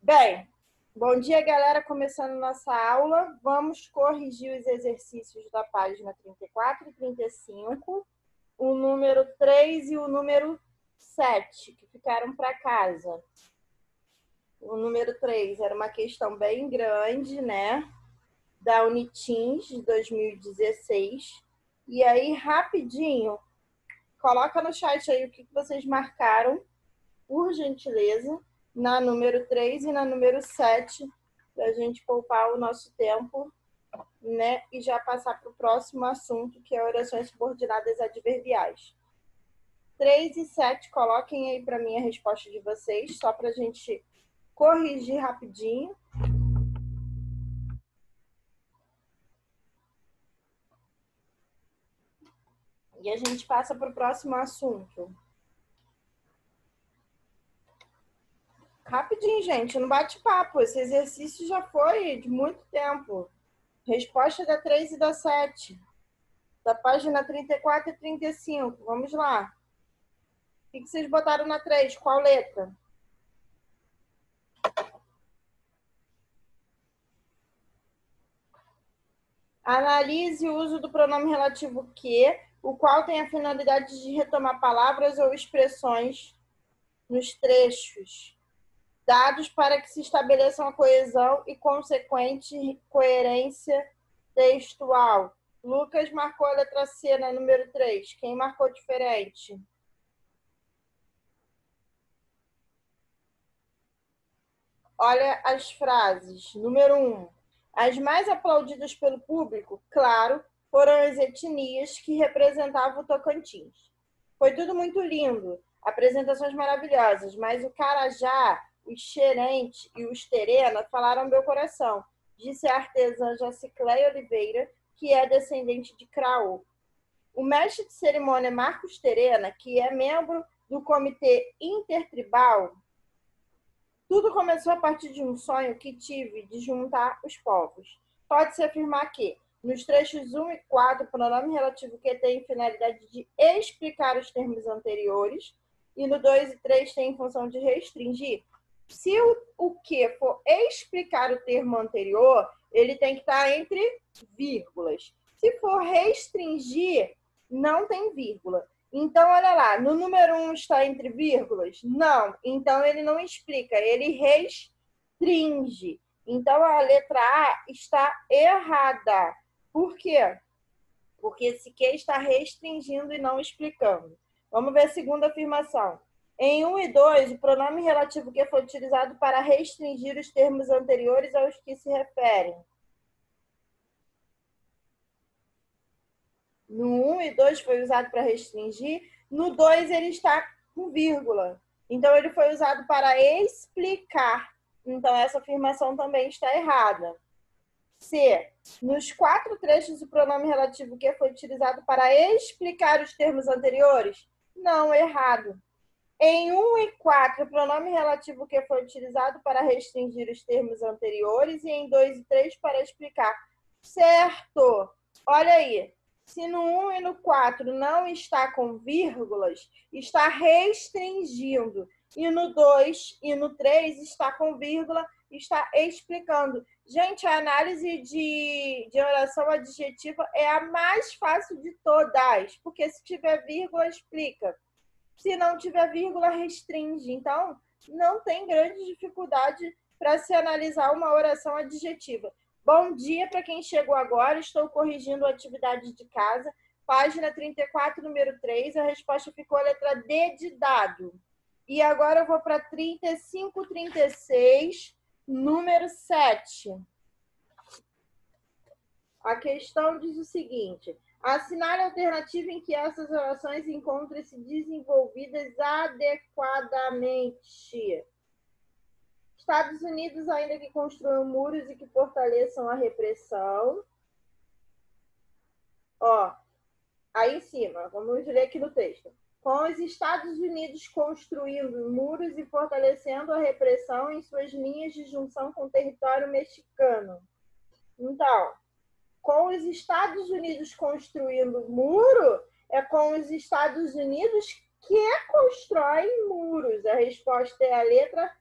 Bem, bom dia, galera. Começando nossa aula, vamos corrigir os exercícios da página 34 e 35, o número 3 e o número 7, que ficaram para casa. O número 3 era uma questão bem grande, né? Da Uniteams de 2016. E aí, rapidinho, coloca no chat aí o que vocês marcaram, por gentileza, na número 3 e na número 7, para a gente poupar o nosso tempo, né? E já passar para o próximo assunto, que é orações subordinadas adverbiais. 3 e 7, coloquem aí para mim a resposta de vocês, só para a gente corrigir rapidinho. E a gente passa para o próximo assunto. Rapidinho, gente, não bate papo. Esse exercício já foi de muito tempo. Resposta da 3 e da 7. Da página 34 e 35. Vamos lá. O que vocês botaram na 3? Qual letra? Analise o uso do pronome relativo que, o qual tem a finalidade de retomar palavras ou expressões nos trechos dados para que se estabeleçam a coesão e consequente coerência textual. Lucas marcou a letra C na número 3. Quem marcou diferente? Olha as frases. Número 1. As mais aplaudidas pelo público, claro, foram as etnias que representavam o Tocantins. Foi tudo muito lindo, apresentações maravilhosas, mas o Carajá, os Xerente e os Terena falaram meu coração, disse a artesã Jacicléia Oliveira, que é descendente de Craô. O mestre de cerimônia Marcos Terena, que é membro do Comitê Intertribal, tudo começou a partir de um sonho que tive de juntar os povos. Pode-se afirmar que, nos trechos 1 e 4, o pronome relativo que tem finalidade de explicar os termos anteriores, e no 2 e 3 tem função de restringir. Se o que for explicar o termo anterior, ele tem que estar entre vírgulas. Se for restringir, não tem vírgula. Então, olha lá, no número 1 está entre vírgulas? Não. Então, ele não explica, ele restringe. Então, a letra A está errada. Por quê? Porque esse que está restringindo e não explicando. Vamos ver a segunda afirmação. Em 1 e 2, o pronome relativo que foi utilizado para restringir os termos anteriores aos que se referem. No 1 e 2 foi usado para restringir. No 2 ele está com vírgula. Então, ele foi usado para explicar. Então, essa afirmação também está errada. C. Nos 4 trechos, o pronome relativo que foi utilizado para explicar os termos anteriores? Não, errado. Em 1 e 4, o pronome relativo que foi utilizado para restringir os termos anteriores, e em 2 e 3 para explicar. Certo! Olha aí. Se no 1 e no 4 não está com vírgulas, está restringindo. E no 2 e no 3 está com vírgula, está explicando. Gente, a análise de oração adjetiva é a mais fácil de todas, porque se tiver vírgula, explica. Se não tiver vírgula, restringe. Então, não tem grande dificuldade para se analisar uma oração adjetiva. Bom dia para quem chegou agora. Estou corrigindo a atividade de casa. Página 34, número 3. A resposta ficou a letra D de dado. E agora eu vou para 35, 36, número 7. A questão diz o seguinte: assinale a alternativa em que essas orações encontram-se desenvolvidas adequadamente. Estados Unidos, ainda que construam muros e que fortaleçam a repressão. Ó, aí em cima, vamos ler aqui no texto. Com os Estados Unidos construindo muros e fortalecendo a repressão em suas linhas de junção com o território mexicano. Então, com os Estados Unidos construindo muro, é com os Estados Unidos que constroem muros. A resposta é a letra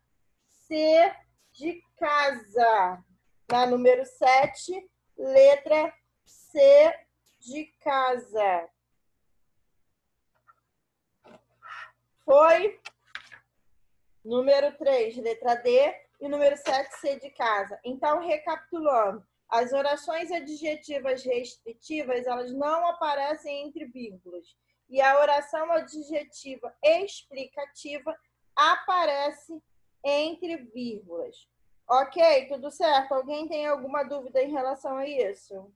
C, de casa. Na número 7, letra C de casa. Foi? Número 3, letra D. E número 7, C de casa. Então, recapitulando. As orações adjetivas restritivas, elas não aparecem entre vírgulas. E a oração adjetiva explicativa aparece entre vírgulas. Ok? Tudo certo? Alguém tem alguma dúvida em relação a isso?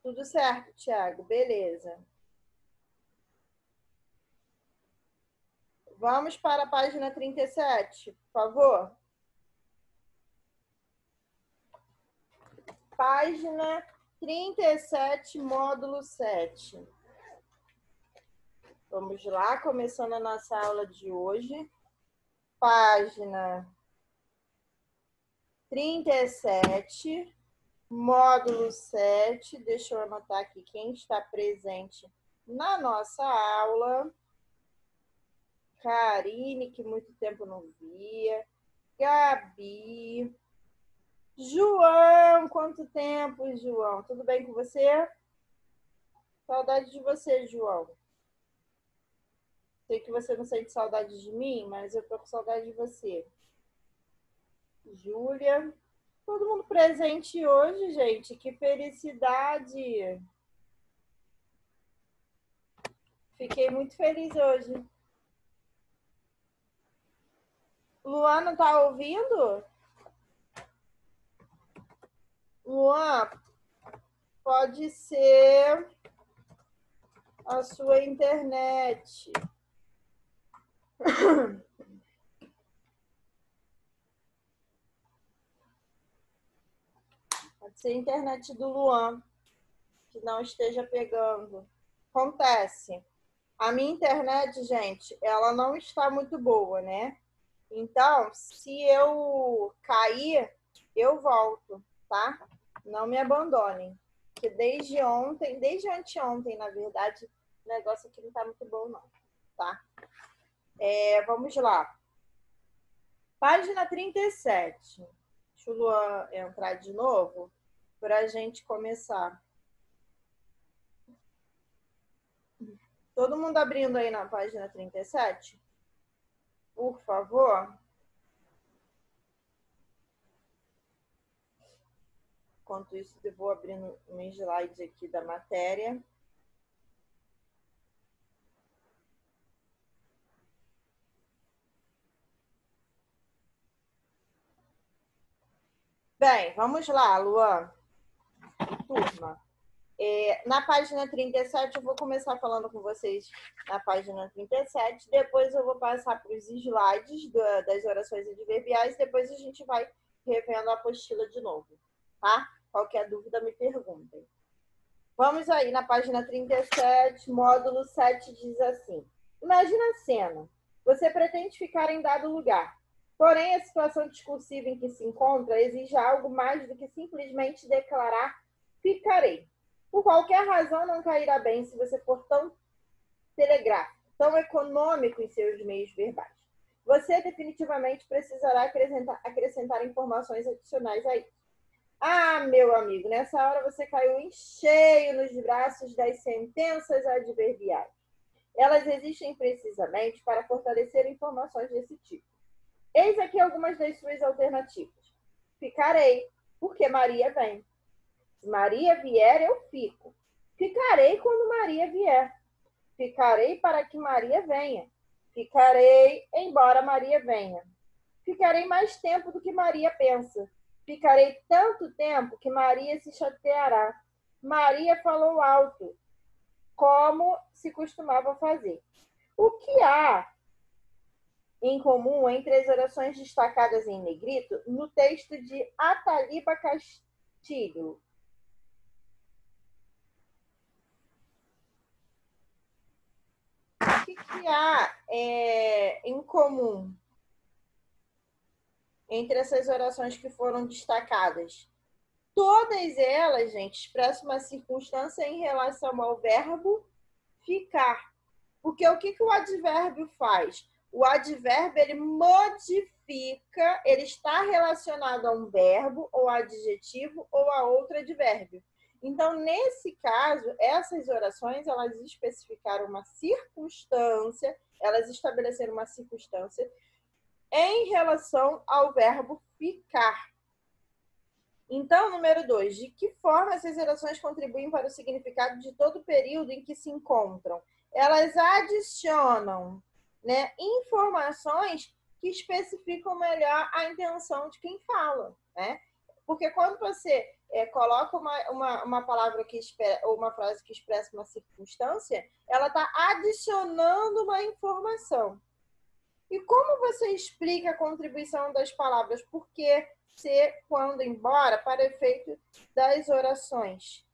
Tudo certo, Thiago? Beleza. Vamos para a página 37, por favor. Página 37, módulo 7. Vamos lá, começando a nossa aula de hoje. Página 37, módulo 7. Deixa eu anotar aqui quem está presente na nossa aula. Karine, que muito tempo não via. Gabi. João, quanto tempo, João? Tudo bem com você? Saudade de você, João. Sei que você não sente saudade de mim, mas eu tô com saudade de você. Júlia. Todo mundo presente hoje, gente. Que felicidade. Fiquei muito feliz hoje. Luana, tá ouvindo? Luan, pode ser a sua internet. Pode ser a internet do Luan, que não esteja pegando. Acontece. A minha internet, gente, ela não está muito boa, né? Então, se eu cair, eu volto, tá? Não me abandonem. Porque desde ontem, desde anteontem, na verdade, o negócio aqui não tá muito bom, não, tá? Vamos lá. Página 37. Deixa o Luan entrar de novo para a gente começar. Todo mundo abrindo aí na página 37? Por favor. Enquanto isso, eu vou abrindo um slide aqui da matéria. Bem, vamos lá, Luan. Turma. Na página 37, eu vou começar falando com vocês na página 37, depois eu vou passar para os slides das orações adverbiais, depois a gente vai revendo a apostila de novo, tá? Qualquer dúvida, me perguntem. Vamos aí na página 37, módulo 7, diz assim. Imagina a cena. Você pretende ficar em dado lugar. Porém, a situação discursiva em que se encontra exige algo mais do que simplesmente declarar ficarei. Por qualquer razão, não cairá bem se você for tão telegráfico, tão econômico em seus meios verbais. Você definitivamente precisará acrescentar informações adicionais a isso. Ah, meu amigo, nessa hora você caiu em cheio nos braços das sentenças adverbiais. Elas existem precisamente para fortalecer informações desse tipo. Eis aqui algumas das suas alternativas. Ficarei, porque Maria vem. Se Maria vier, eu fico. Ficarei quando Maria vier. Ficarei para que Maria venha. Ficarei embora Maria venha. Ficarei mais tempo do que Maria pensa. Ficarei tanto tempo que Maria se chateará. Maria falou alto, como se costumava fazer. O que há em comum entre as orações destacadas em negrito no texto de Ataliba Castilho? O que há em comum entre essas orações que foram destacadas? Todas elas, gente, expressam uma circunstância em relação ao verbo ficar. Porque o que o advérbio faz? O advérbio, ele modifica, ele está relacionado a um verbo, ou adjetivo, ou a outro advérbio. Então, nesse caso, essas orações, elas especificaram uma circunstância, elas estabeleceram uma circunstância em relação ao verbo ficar. Então, número 2, de que forma essas orações contribuem para o significado de todo o período em que se encontram? Elas adicionam, né, informações que especificam melhor a intenção de quem fala, né? Porque quando você coloca uma palavra que ou uma frase que expressa uma circunstância, ela está adicionando uma informação. E como você explica a contribuição das palavras? Por que ser, quando, embora, para efeito das orações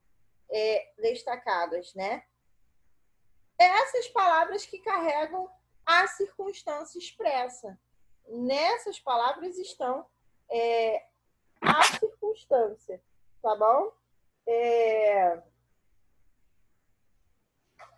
destacadas, né? Essas palavras que carregam a circunstância expressa. Nessas palavras estão a circunstância, tá bom?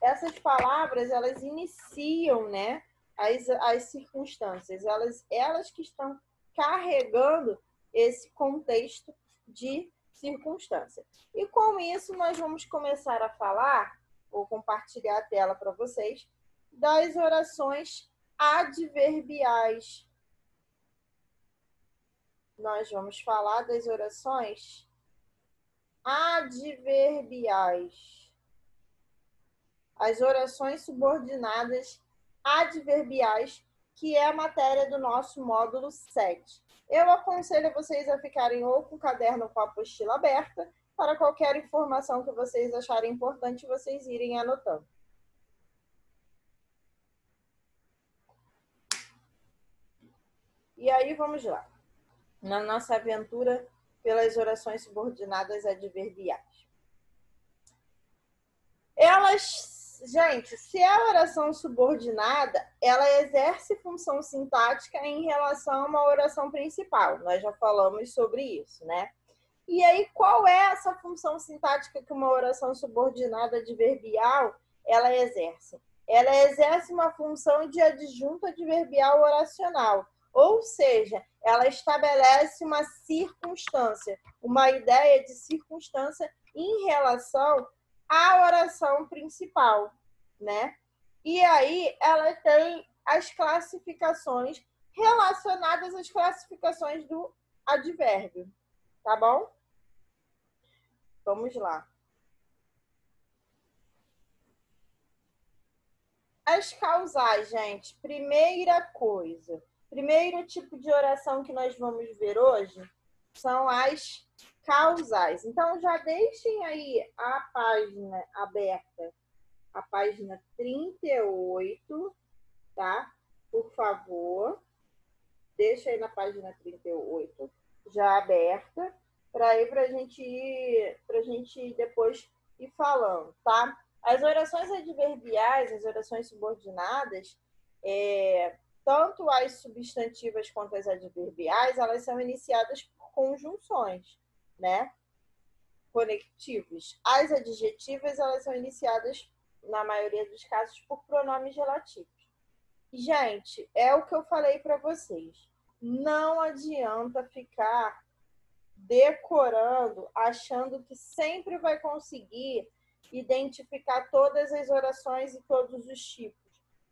Essas palavras, elas iniciam, né, as circunstâncias, elas que estão carregando esse contexto de circunstância. E com isso, nós vamos começar a falar, vou compartilhar a tela para vocês, das orações adverbiais. Nós vamos falar das orações adverbiais. As orações subordinadas adverbiais, que é a matéria do nosso módulo 7. Eu aconselho vocês a ficarem ou com o caderno com a apostila aberta, para qualquer informação que vocês acharem importante, vocês irem anotando. E aí, vamos lá. Na nossa aventura pelas orações subordinadas adverbiais. Gente, se é a oração subordinada, ela exerce função sintática em relação a uma oração principal. Nós já falamos sobre isso, né? E aí, qual é essa função sintática que uma oração subordinada adverbial ela exerce? Ela exerce uma função de adjunto adverbial oracional, ou seja, ela estabelece uma circunstância, uma ideia de circunstância em relação à oração principal, né? E aí ela tem as classificações relacionadas às classificações do advérbio, tá bom? Vamos lá. As causais, gente. Primeira coisa. Primeiro tipo de oração que nós vamos ver hoje são as causais. Então, já deixem aí a página aberta, a página 38, tá? Por favor. Deixa aí na página 38, já aberta, para ir para a gente depois ir falando, tá? As orações adverbiais, as orações subordinadas, tanto as substantivas quanto as adverbiais, elas são iniciadas por conjunções, né? Conectivos. As adjetivas, elas são iniciadas, na maioria dos casos, por pronomes relativos. Gente, é o que eu falei para vocês. Não adianta ficar decorando, achando que sempre vai conseguir identificar todas as orações e todos os tipos.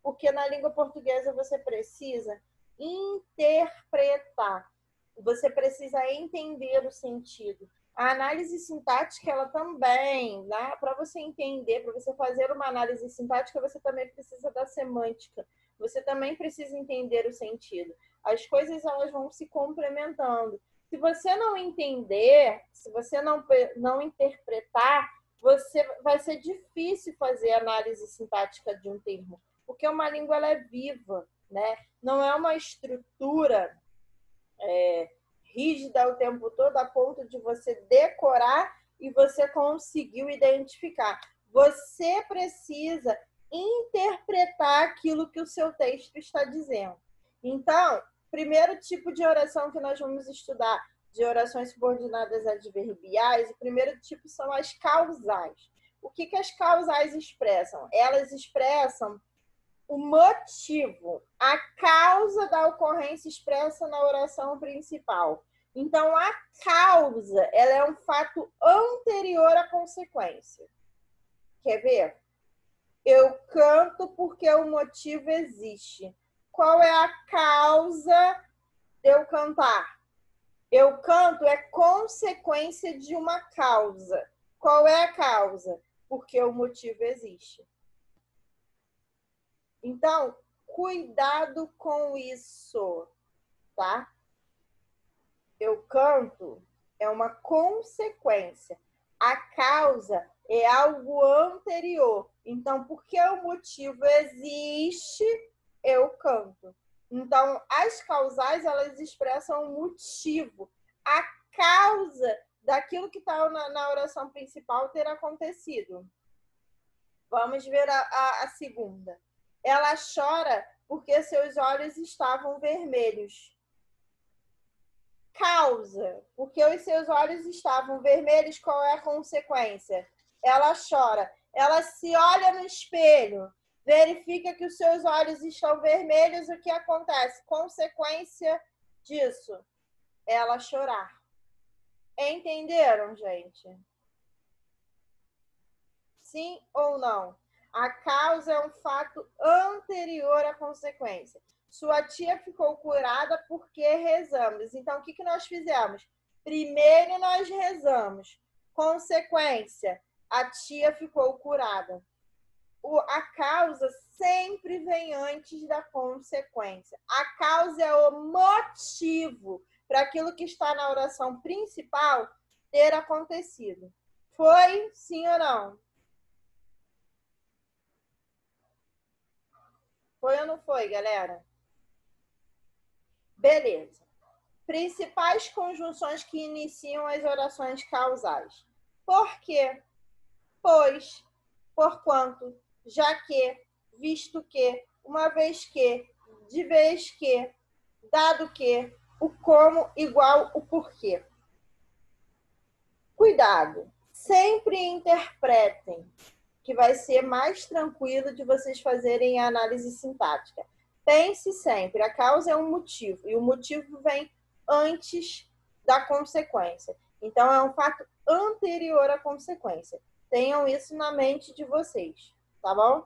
Porque na língua portuguesa você precisa interpretar. Você precisa entender o sentido. A análise sintática, ela também, né? Para você entender, para você fazer uma análise sintática, você também precisa da semântica. Você também precisa entender o sentido. As coisas, elas vão se complementando. Se você não entender, se você não interpretar, vai ser difícil fazer análise sintática de um termo, porque uma língua, ela é viva, né? Não é uma estrutura rígida o tempo todo, a ponto de você decorar e você conseguiu identificar. Você precisa interpretar aquilo que o seu texto está dizendo. Então, primeiro tipo de oração que nós vamos estudar, de orações subordinadas adverbiais, o primeiro tipo são as causais. O que as causais expressam? Elas expressam o motivo, a causa da ocorrência expressa na oração principal. Então, a causa, ela é um fato anterior à consequência. Quer ver? Eu canto porque o motivo existe. Qual é a causa de eu cantar? Eu canto é consequência de uma causa. Qual é a causa? Porque o motivo existe. Então, cuidado com isso, tá? Eu canto é uma consequência. A causa é algo anterior. Então, porque o motivo existe, eu canto. Então, as causais, elas expressam o motivo. A causa daquilo que está na oração principal ter acontecido. Vamos ver a segunda. Ela chora porque seus olhos estavam vermelhos. Causa, porque os seus olhos estavam vermelhos, qual é a consequência? Ela chora. Ela se olha no espelho, verifica que os seus olhos estão vermelhos, o que acontece? Consequência disso, ela chorar. Entenderam, gente? Sim ou não? A causa é um fato anterior à consequência. Sua tia ficou curada porque rezamos. Então, o que nós fizemos? Primeiro nós rezamos. Consequência, a tia ficou curada. A causa sempre vem antes da consequência. A causa é o motivo para aquilo que está na oração principal ter acontecido. Foi, sim ou não? Foi ou não foi, galera? Beleza. Principais conjunções que iniciam as orações causais. Por quê? Pois, porquanto, já que, visto que, uma vez que, de vez que, dado que, o como igual o porquê. Cuidado, sempre interpretem, que vai ser mais tranquilo de vocês fazerem a análise sintática. Pense sempre, a causa é um motivo, e o motivo vem antes da consequência. Então, é um fato anterior à consequência. Tenham isso na mente de vocês, tá bom?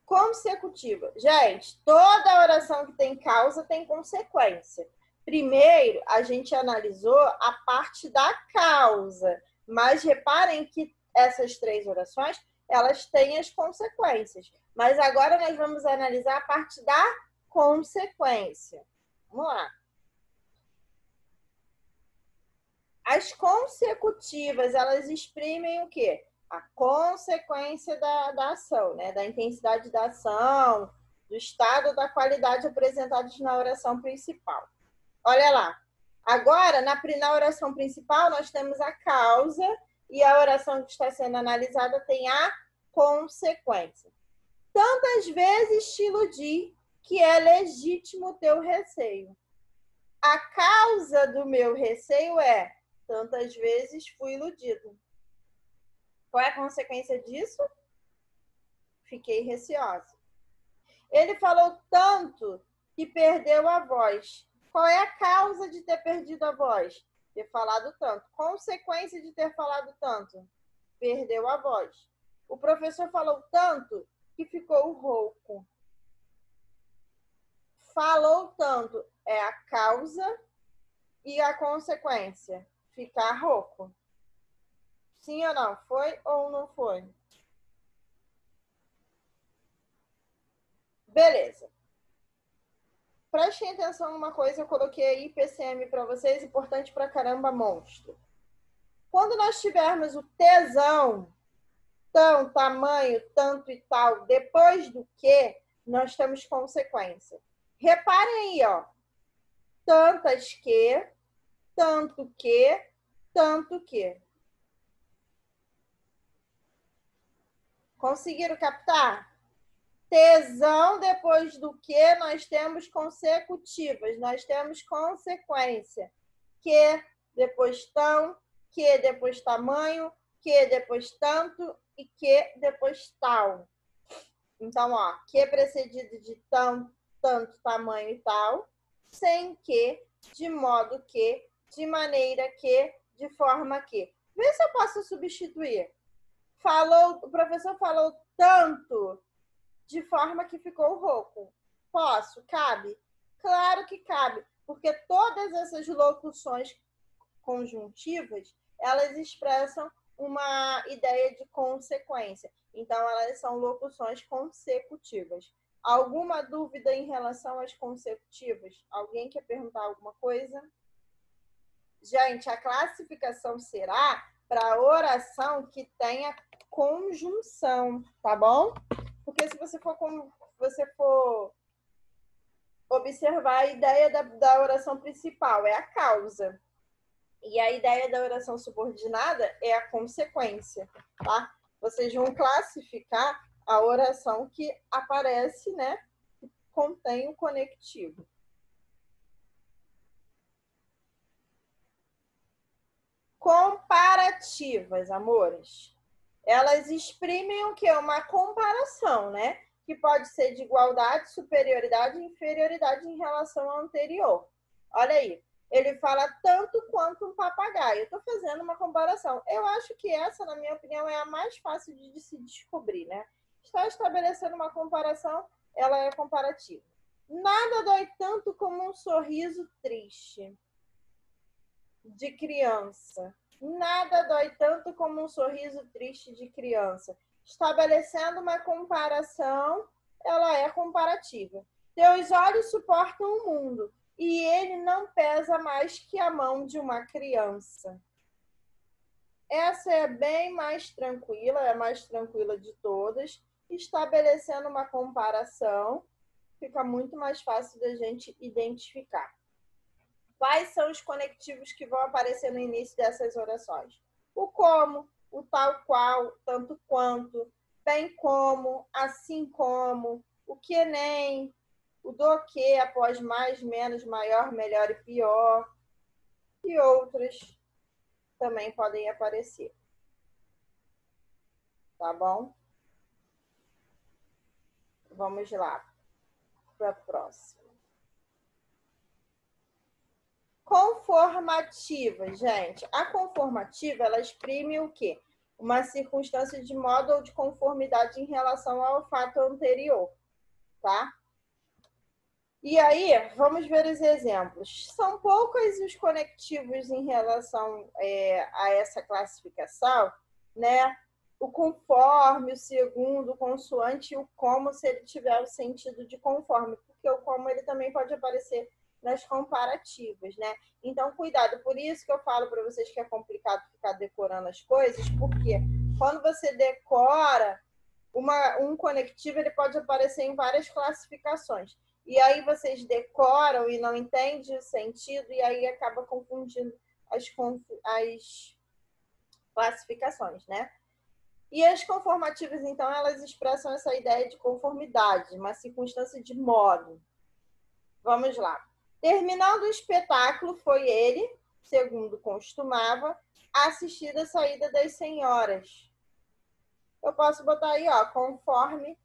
Consecutiva. Gente, toda oração que tem causa tem consequência. Primeiro, a gente analisou a parte da causa, mas reparem que essas três orações, elas têm as consequências. Mas agora nós vamos analisar a parte da consequência. Vamos lá. As consecutivas, elas exprimem o quê? A consequência da ação, né? Da intensidade da ação, do estado da qualidade apresentados na oração principal. Olha lá. Agora, na oração principal, nós temos a causa e a oração que está sendo analisada tem a consequência. Tantas vezes te iludi que é legítimo o teu receio. A causa do meu receio é tantas vezes fui iludido. Qual é a consequência disso? Fiquei receosa. Ele falou tanto que perdeu a voz. Qual é a causa de ter perdido a voz? Ter falado tanto. Consequência de ter falado tanto? Perdeu a voz. O professor falou tanto que ficou rouco. Falou tanto é a causa e a consequência, ficar rouco. Sim ou não? Foi ou não foi? Beleza. Prestem atenção numa coisa, eu coloquei aí PCM para vocês, importante pra caramba, monstro. Quando nós tivermos o tesão, tão, tamanho, tanto e tal, depois do que, nós temos consequência. Reparem aí, ó. Tantas que, tanto que, tanto que. Conseguiram captar? Tesão, depois do que, nós temos consecutivas, nós temos consequência. Que, depois tão, que, depois tamanho, que depois tanto e que depois tal. Então, ó, que precedido de tão, tanto, tamanho e tal, sem que, de modo que, de maneira que, de forma que. Vê se eu posso substituir. O professor falou tanto, de forma que ficou rouco. Posso? Cabe? Claro que cabe, porque todas essas locuções conjuntivas, elas expressam uma ideia de consequência. Então, elas são locuções consecutivas. Alguma dúvida em relação às consecutivas? Alguém quer perguntar alguma coisa? Gente, a classificação será para oração que tenha conjunção, tá bom? Porque se você for observar, a ideia da oração principal é a causa. E a ideia da oração subordinada é a consequência, tá? Vocês vão classificar a oração que aparece, né? Que contém o conectivo. Comparativas, amores. Elas exprimem o que? Uma comparação, né? Que pode ser de igualdade, superioridade e inferioridade em relação ao anterior. Olha aí. Ele fala tanto quanto um papagaio. Eu estou fazendo uma comparação. Eu acho que essa, na minha opinião, é a mais fácil de se descobrir, né? Está estabelecendo uma comparação, ela é comparativa. Nada dói tanto como um sorriso triste de criança. Nada dói tanto como um sorriso triste de criança. Estabelecendo uma comparação, ela é comparativa. Teus olhos suportam o mundo e ele não pesa mais que a mão de uma criança. Essa é bem mais tranquila, é a mais tranquila de todas. Estabelecendo uma comparação, fica muito mais fácil da gente identificar. Quais são os conectivos que vão aparecer no início dessas orações? O como, o tal qual, tanto quanto, bem como, assim como, o que nem, o do que após mais, menos, maior, melhor e pior, e outras também podem aparecer. Tá bom? Vamos lá para a próxima. Conformativa, gente. A conformativa, ela exprime o quê? Uma circunstância de modo ou de conformidade em relação ao fato anterior, tá? E aí, vamos ver os exemplos. São poucos os conectivos em relação a essa classificação, né? O conforme, o segundo, o consoante e o como, se ele tiver o sentido de conforme, porque o como ele também pode aparecer nas comparativas, né? Então, cuidado. Por isso que eu falo para vocês que é complicado ficar decorando as coisas, porque quando você decora um conectivo, ele pode aparecer em várias classificações. E aí vocês decoram e não entendem o sentido, e aí acaba confundindo as classificações, né? E as conformativas, então, elas expressam essa ideia de conformidade, uma circunstância de modo. Vamos lá. Terminando o espetáculo, foi ele, segundo costumava, assistir a saída das senhoras. Eu posso botar aí, ó, conforme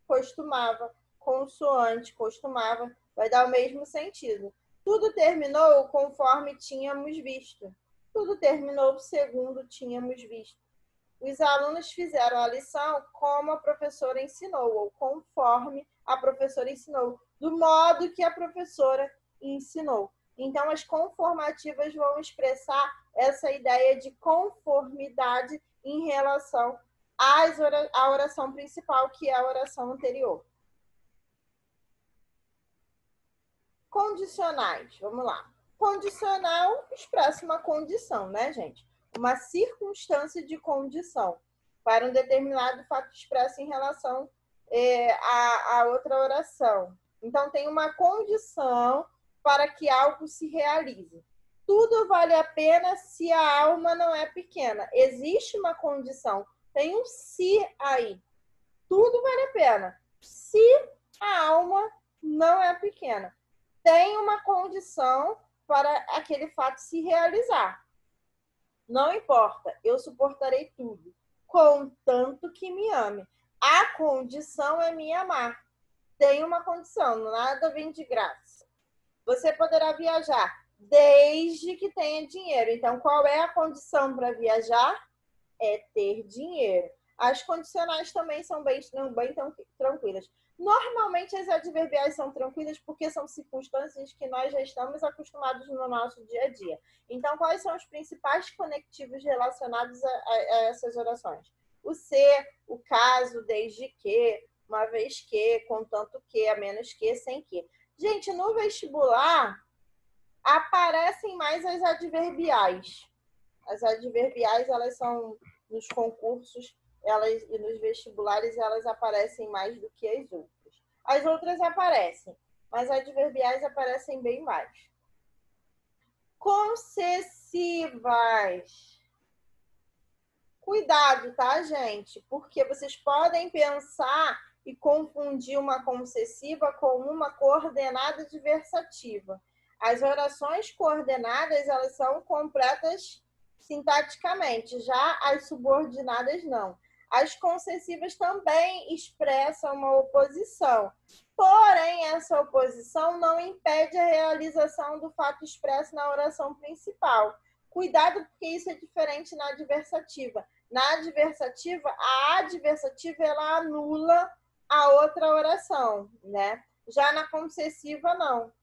costumava, consoante costumava, vai dar o mesmo sentido. Tudo terminou conforme tínhamos visto. Tudo terminou segundo tínhamos visto. Os alunos fizeram a lição como a professora ensinou, ou conforme a professora ensinou, do modo que a professora ensinou. Então, as conformativas vão expressar essa ideia de conformidade em relação à oração principal, que é a oração anterior. Condicionais, vamos lá. Condicional expressa uma condição, né, gente? Uma circunstância de condição para um determinado fato expresso em relação a outra oração. Então, tem uma condição para que algo se realize. Tudo vale a pena se a alma não é pequena. Existe uma condição, tem um se aí. Tudo vale a pena se a alma não é pequena. Tem uma condição para aquele fato se realizar. Não importa, eu suportarei tudo, contanto que me ame. A condição é me amar. Tem uma condição, nada vem de graça. Você poderá viajar desde que tenha dinheiro. Então, qual é a condição para viajar? É ter dinheiro. As condicionais também são bem tranquilas. Normalmente as adverbiais são tranquilas porque são circunstâncias que nós já estamos acostumados no nosso dia a dia. Então, quais são os principais conectivos relacionados a essas orações? O ser, o caso, desde que, uma vez que, contanto que, a menos que, sem que. Gente, no vestibular aparecem mais as adverbiais. As adverbiais, elas são nos concursos, elas e nos vestibulares, elas aparecem mais do que as outras. As outras aparecem, mas as adverbiais aparecem bem mais. Concessivas. Cuidado, tá, gente? Porque vocês podem pensar e confundir uma concessiva com uma coordenada adversativa. As orações coordenadas, elas são completas sintaticamente, já as subordinadas não. As concessivas também expressam uma oposição, porém essa oposição não impede a realização do fato expresso na oração principal. Cuidado, porque isso é diferente na adversativa. Na adversativa, a adversativa ela anula a outra oração, né? Já na concessiva, não.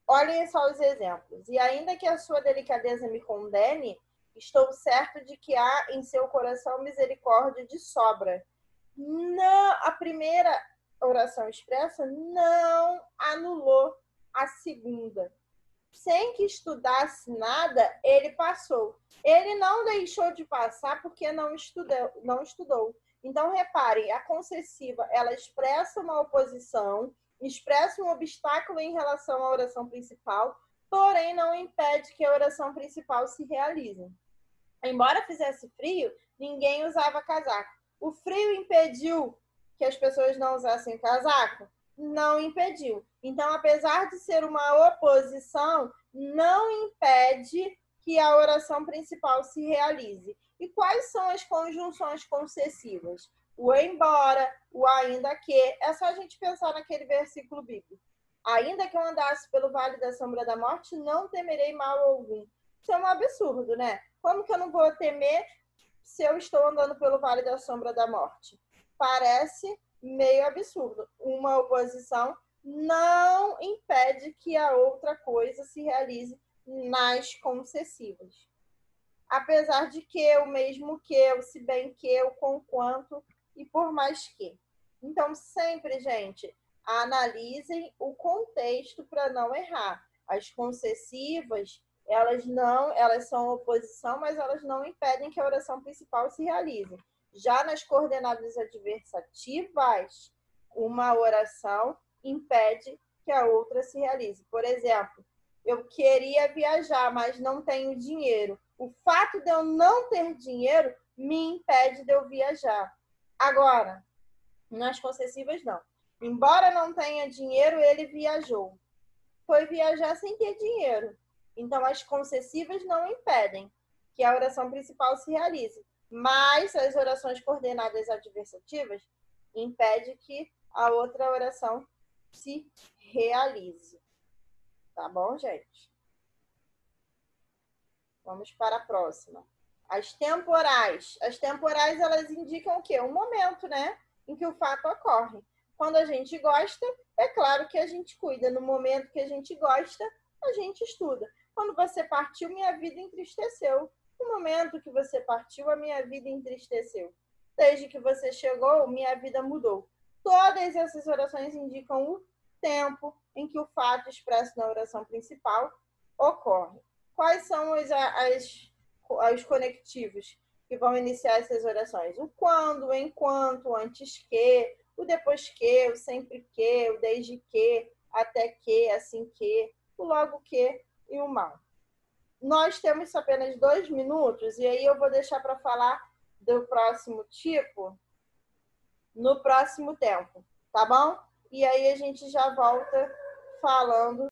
Olhem só os exemplos. E ainda que a sua delicadeza me condene, estou certo de que há em seu coração misericórdia de sobra. Não, a primeira oração expressa não anulou a segunda. Sem que estudasse nada, ele passou. Ele não deixou de passar porque não estudou. Então, reparem, a concessiva, ela expressa uma oposição, expressa um obstáculo em relação à oração principal, porém não impede que a oração principal se realize. Embora fizesse frio, ninguém usava casaco. O frio impediu que as pessoas não usassem casaco? Não impediu. Então, apesar de ser uma oposição, não impede que a oração principal se realize. E quais são as conjunções concessivas? O embora, o ainda que. É só a gente pensar naquele versículo bíblico. Ainda que eu andasse pelo vale da sombra da morte, não temerei mal algum. Isso é um absurdo, né? Como que eu não vou temer se eu estou andando pelo vale da sombra da morte? Parece meio absurdo. Uma oposição não impede que a outra coisa se realize nas concessivas. Apesar de que, o mesmo que, o se bem que, o conquanto e por mais que. Então, sempre, gente, analisem o contexto para não errar. As concessivas, elas são oposição, mas elas não impedem que a oração principal se realize. Já nas coordenadas adversativas, uma oração impede que a outra se realize. Por exemplo, eu queria viajar, mas não tenho dinheiro. O fato de eu não ter dinheiro me impede de eu viajar. Agora, nas concessivas, não. Embora não tenha dinheiro, ele viajou. Foi viajar sem ter dinheiro. Então, as concessivas não impedem que a oração principal se realize. Mas as orações coordenadas adversativas impedem que a outra oração se realize. Tá bom, gente? Vamos para a próxima. As temporais. As temporais, elas indicam o quê? Um momento, né? Em que o fato ocorre. Quando a gente gosta, é claro que a gente cuida. No momento que a gente gosta, a gente estuda. Quando você partiu, minha vida entristeceu. No momento que você partiu, a minha vida entristeceu. Desde que você chegou, minha vida mudou. Todas essas orações indicam o tempo em que o fato expresso na oração principal ocorre. Quais são os conectivos que vão iniciar essas orações? O quando, o enquanto, o antes que, o depois que, o sempre que, o desde que, até que, assim que, o logo que e o mal. Nós temos apenas 2 minutos e aí eu vou deixar para falar do próximo tipo no próximo tempo, tá bom? E aí a gente já volta falando